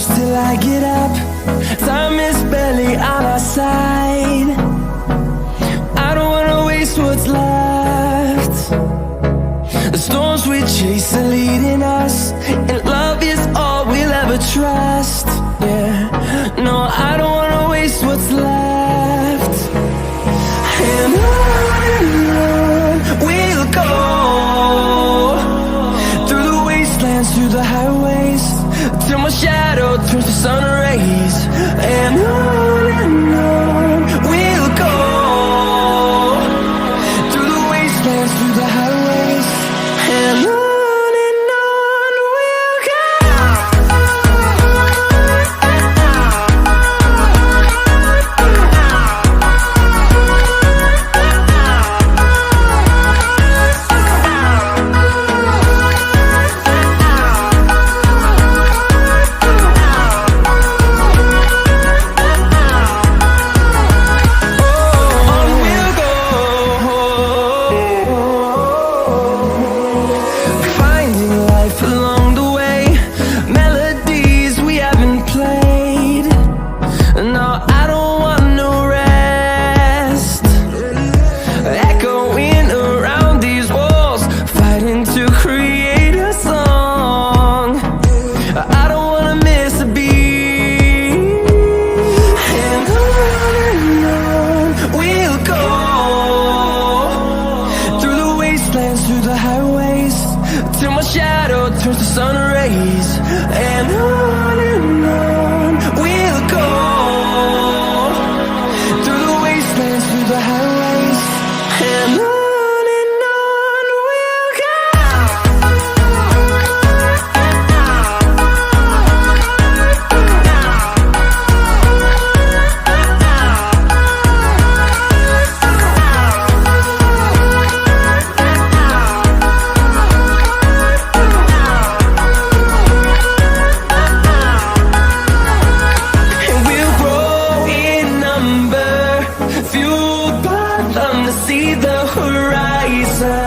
close till I get up. Time is barely on our side. I don't wanna waste what's left. The storms we chase are leading us, and love is all we'll ever trust. Yeah, no, I don't wanna waste what's left. And on we'll go, through the wastelands, through the highways, till my shadow turns to sun rays. And on we'll go, through the wastelands, through the highways, and on we'll go. Through the highways, till my shadow turns to sun rays. And on we'll go, through the wastelands, through the highways, and on we'll go. See the horizon.